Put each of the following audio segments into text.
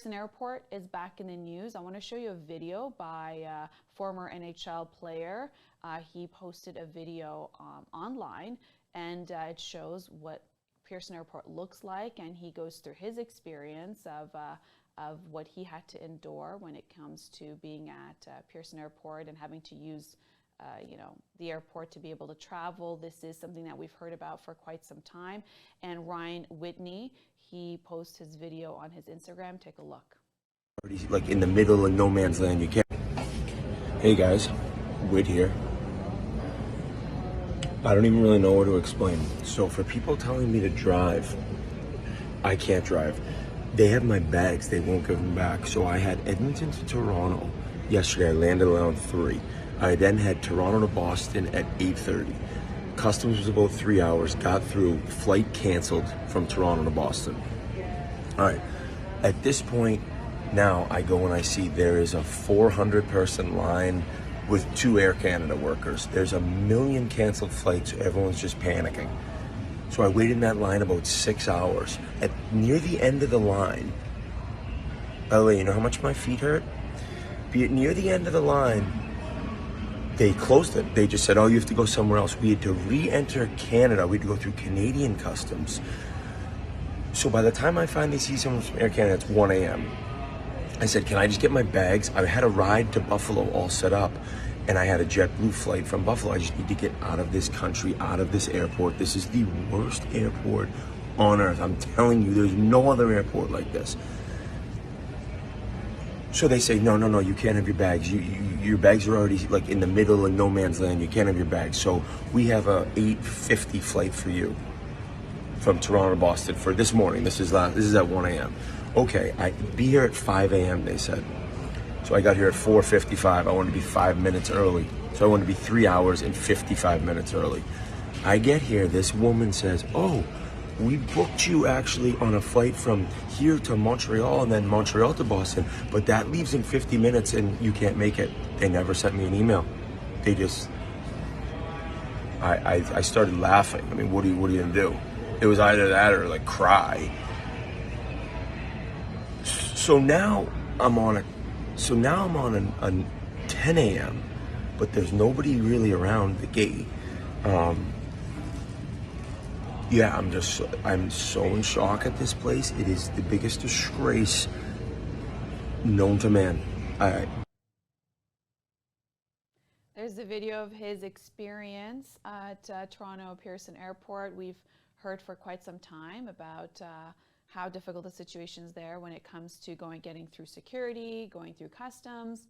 Pearson Airport is back in the news. I want to show you a video by a former NHL player. He posted a video online, and it shows what Pearson Airport looks like, and he goes through his experience of what he had to endure when it comes to being at Pearson Airport and having to use the airport to be able to travel. This is something that we've heard about for quite some time. And Whitney, he posts his video on his Instagram. Take a look. Like in the middle of no man's land, you can't. Hey guys, Whit here. I don't even really know what to explain. So for people telling me to drive, I can't drive. They have my bags, they won't give them back. So I had Edmonton to Toronto yesterday. I landed around 3. I then had Toronto to Boston at 8:30. Customs was about 3 hours, got through, flight canceled from Toronto to Boston. All right, at this point now I go and I see there is a 400 person line with 2 Air Canada workers. There's a million canceled flights, so everyone's just panicking. So I waited in that line about 6 hours. Near the end of the line, by the way, you know how much my feet hurt? Near the end of the line, they closed it. They just said, oh, you have to go somewhere else. We had to re-enter Canada. We had to go through Canadian customs. So by the time I finally see someone from Air Canada, it's 1 a.m. I said, can I just get my bags? I had a ride to Buffalo all set up, and I had a JetBlue flight from Buffalo. I just need to get out of this country, out of this airport. This is the worst airport on earth. I'm telling you, there's no other airport like this. So they say, no, you can't have your bags. Your bags are already like in the middle of no man's land. You can't have your bags. So we have a 8:50 flight for you from Toronto to Boston for this morning. This is at 1 a.m. Okay, be here at 5 a.m. they said. So I got here at 4:55. I wanted to be 5 minutes early. So I wanted to be 3 hours and 55 minutes early. I get here, this woman says, oh, we booked you actually on a flight from here to Montreal and then Montreal to Boston, but that leaves in 50 minutes and you can't make it. They never sent me an email. They just, I started laughing. I mean, what are you gonna do? It was either that or like cry. So now I'm on a 10 a.m., but there's nobody really around the gate. Yeah, I'm so in shock at this place. It is the biggest disgrace known to man. There's a video of his experience at Toronto Pearson Airport. We've heard for quite some time about how difficult the situation is there when it comes to getting through security, going through customs,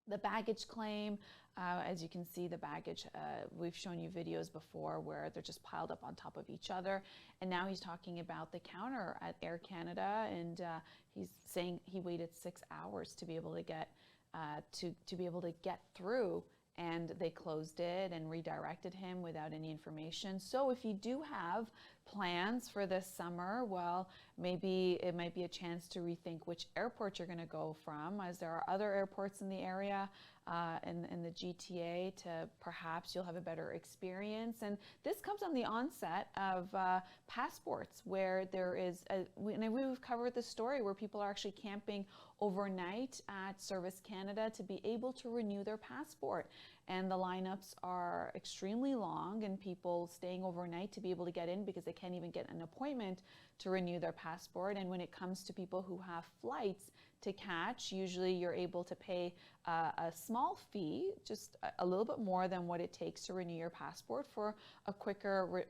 the baggage claim. As you can see, the baggage, we've shown you videos before where they're just piled up on top of each other. And now he's talking about the counter at Air Canada, and he's saying he waited 6 hours to be able to get to be able to get through, and they closed it and redirected him without any information. So if you do have plans for this summer, well, maybe it might be a chance to rethink which airport you're going to go from, as there are other airports in the area in the GTA to perhaps you'll have a better experience. And this comes on the onset of passports, where there is, and we've covered the story where people are actually camping overnight at Service Canada to be able to renew their passport. And the lineups are extremely long, and people staying overnight to be able to get in because they can't even get an appointment to renew their passport. And when it comes to people who have flights to catch, usually you're able to pay a small fee, just a little bit more than what it takes to renew your passport, for a quicker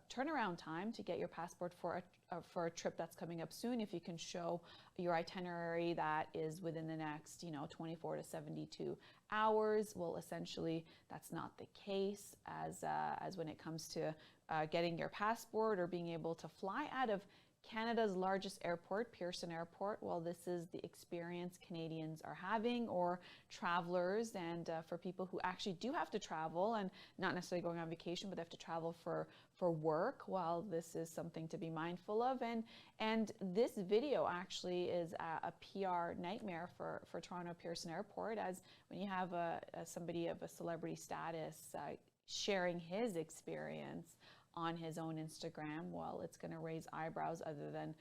turnaround time to get your passport for a trip that's coming up soon. If you can show your itinerary that is within the next 24 to 72 hours. Well, essentially that's not the case as when it comes to getting your passport or being able to fly out of Canada's largest airport, Pearson Airport. Well, this is the experience Canadians are having, or travelers, and for people who actually do have to travel and not necessarily going on vacation, but they have to travel for work. Well, this is something to be mindful of, and this video actually is a PR nightmare for Toronto Pearson Airport, as when you have somebody of a celebrity status sharing his experience on his own Instagram, well, it's going to raise eyebrows, other than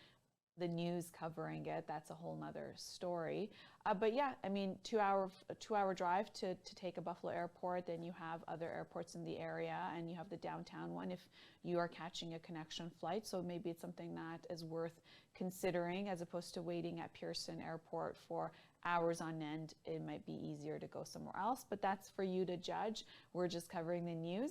the news covering it, that's a whole nother story. But yeah, I mean, a 2-hour drive to take a Buffalo airport, then you have other airports in the area, and you have the downtown one if you are catching a connection flight. So maybe it's something that is worth considering, as opposed to waiting at Pearson Airport for hours on end. It might be easier to go somewhere else, but that's for you to judge. We're just covering the news.